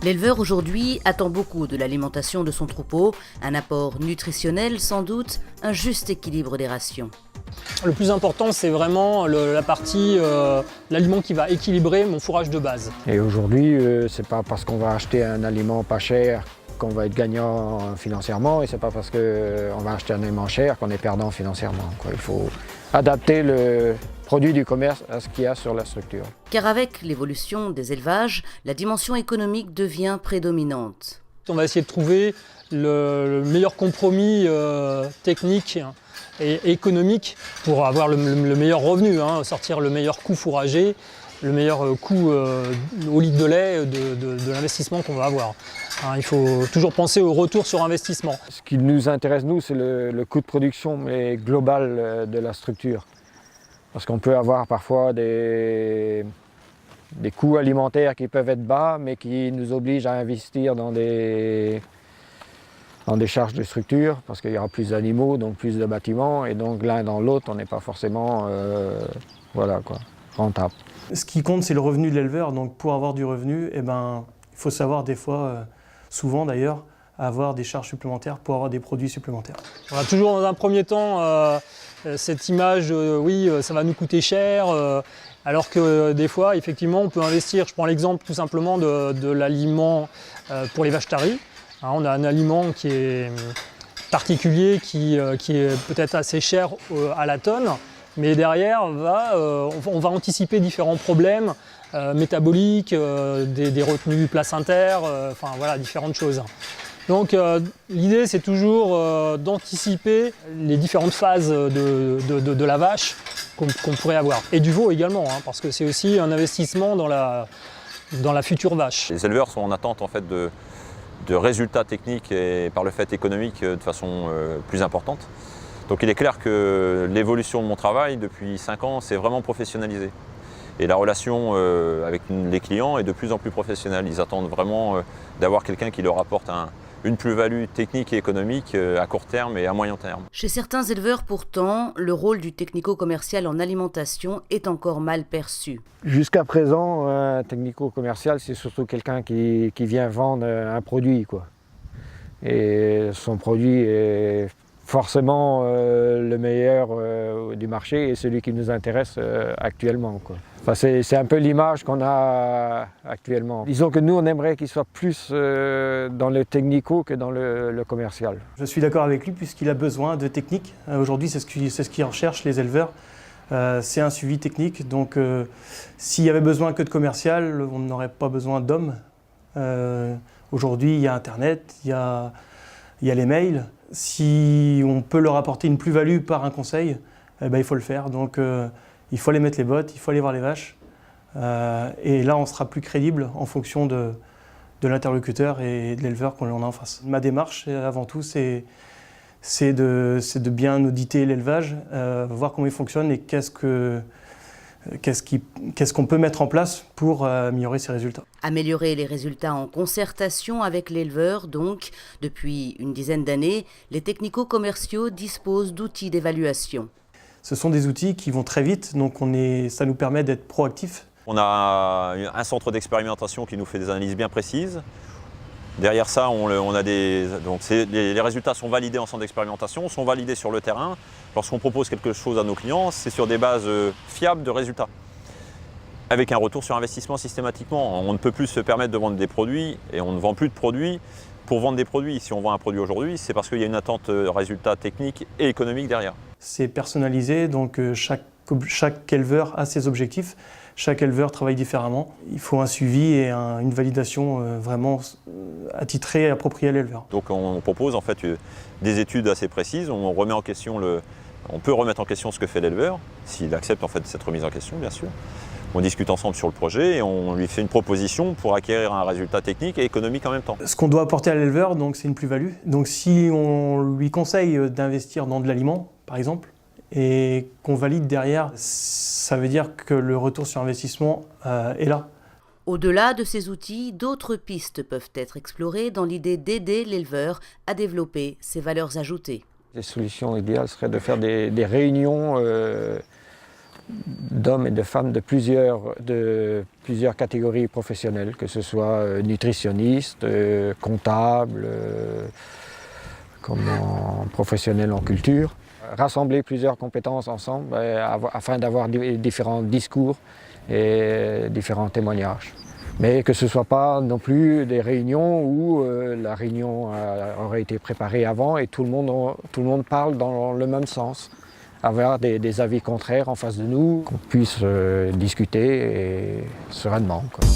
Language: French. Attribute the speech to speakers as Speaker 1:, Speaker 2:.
Speaker 1: L'éleveur aujourd'hui attend beaucoup de l'alimentation de son troupeau, un apport nutritionnel sans doute, un juste équilibre des rations.
Speaker 2: Le plus important, c'est vraiment la partie, l'aliment qui va équilibrer mon fourrage de base.
Speaker 3: Et aujourd'hui, c'est pas parce qu'on va acheter un aliment pas cher qu'on va être gagnant financièrement, et c'est pas parce qu'on va acheter un aliment cher qu'on est perdant financièrement, quoi. Il faut adapter le produit du commerce à ce qu'il y a sur la structure.
Speaker 1: Car avec l'évolution des élevages, la dimension économique devient prédominante.
Speaker 2: On va essayer de trouver le meilleur compromis technique et économique pour avoir le meilleur revenu, sortir le meilleur coût fourragé, le meilleur coût au litre de lait de l'investissement qu'on va avoir. Il faut toujours penser au retour sur investissement.
Speaker 3: Ce qui nous intéresse, nous, c'est le coût de production mais global de la structure. Parce qu'on peut avoir parfois des coûts alimentaires qui peuvent être bas, mais qui nous obligent à investir dans des charges de structure, parce qu'il y aura plus d'animaux, donc plus de bâtiments, et donc l'un dans l'autre, on n'est pas forcément rentable.
Speaker 4: Ce qui compte, c'est le revenu de l'éleveur. Donc pour avoir du revenu, il faut savoir des fois, souvent d'ailleurs, avoir des charges supplémentaires pour avoir des produits supplémentaires.
Speaker 2: On a toujours dans un premier temps cette image, oui, ça va nous coûter cher, alors que des fois, effectivement, on peut investir. Je prends l'exemple tout simplement de l'aliment pour les vaches taries. On a un aliment qui est particulier, qui est peut-être assez cher à la tonne, mais derrière, on va anticiper différents problèmes métaboliques, des retenues placentaires, différentes choses. Donc l'idée, c'est toujours d'anticiper les différentes phases de la vache qu'on pourrait avoir. Et du veau également, parce que c'est aussi un investissement dans la future vache.
Speaker 5: Les éleveurs sont en attente en fait, de résultats techniques et par le fait économique de façon plus importante. Donc il est clair que l'évolution de mon travail depuis 5 ans, c'est vraiment professionnalisé. Et la relation avec les clients est de plus en plus professionnelle. Ils attendent vraiment d'avoir quelqu'un qui leur apporte une plus-value technique et économique à court terme et à moyen terme.
Speaker 1: Chez certains éleveurs pourtant, le rôle du technico-commercial en alimentation est encore mal perçu.
Speaker 3: Jusqu'à présent, un technico-commercial, c'est surtout quelqu'un qui vient vendre un produit, quoi. Et son produit est forcément le meilleur du marché et celui qui nous intéresse actuellement, quoi. Enfin, c'est un peu l'image qu'on a actuellement. Disons que nous, on aimerait qu'il soit plus dans le technico que dans le commercial.
Speaker 4: Je suis d'accord avec lui puisqu'il a besoin de technique. Aujourd'hui, c'est ce qu'ils recherchent les éleveurs. C'est un suivi technique. Donc, s'il y avait besoin que de commercial, on n'aurait pas besoin d'hommes. Aujourd'hui, il y a Internet, il y a les mails. Si on peut leur apporter une plus-value par un conseil, il faut le faire. Donc il faut aller mettre les bottes, il faut aller voir les vaches. Et là, on sera plus crédible en fonction de l'interlocuteur et de l'éleveur qu'on a en face. Ma démarche, avant tout, c'est de bien auditer l'élevage, voir comment il fonctionne et qu'est-ce qu'on peut mettre en place pour améliorer ses résultats.
Speaker 1: Améliorer les résultats en concertation avec l'éleveur, donc. Depuis une dizaine d'années, les technico-commerciaux disposent d'outils d'évaluation.
Speaker 4: Ce sont des outils qui vont très vite, donc ça nous permet d'être proactifs.
Speaker 5: On a un centre d'expérimentation qui nous fait des analyses bien précises. Derrière ça, les résultats sont validés en centre d'expérimentation, sont validés sur le terrain. Lorsqu'on propose quelque chose à nos clients, c'est sur des bases fiables de résultats, avec un retour sur investissement systématiquement. On ne peut plus se permettre de vendre des produits et on ne vend plus de produits pour vendre des produits. Si on vend un produit aujourd'hui, c'est parce qu'il y a une attente de résultats techniques et économiques derrière.
Speaker 4: C'est personnalisé, donc chaque éleveur a ses objectifs. Chaque éleveur travaille différemment. Il faut un suivi et une validation vraiment attitrée et appropriée à l'éleveur.
Speaker 5: Donc on propose en fait des études assez précises. On peut remettre en question ce que fait l'éleveur, s'il accepte en fait cette remise en question, bien sûr. On discute ensemble sur le projet et on lui fait une proposition pour acquérir un résultat technique et économique en même temps.
Speaker 4: Ce qu'on doit apporter à l'éleveur, donc, c'est une plus-value. Donc si on lui conseille d'investir dans de l'aliment, par exemple, et qu'on valide derrière, ça veut dire que le retour sur investissement est là.
Speaker 1: Au-delà de ces outils, d'autres pistes peuvent être explorées dans l'idée d'aider l'éleveur à développer ses valeurs ajoutées.
Speaker 3: Les solutions idéales seraient de faire des réunions d'hommes et de femmes de plusieurs catégories professionnelles, que ce soit nutritionnistes, comptables, professionnels en culture. Rassembler plusieurs compétences ensemble afin d'avoir différents discours et différents témoignages. Mais que ce ne soit pas non plus des réunions où la réunion aurait été préparée avant et tout le monde parle dans le même sens. Avoir des avis contraires en face de nous, qu'on puisse discuter et sereinement, quoi.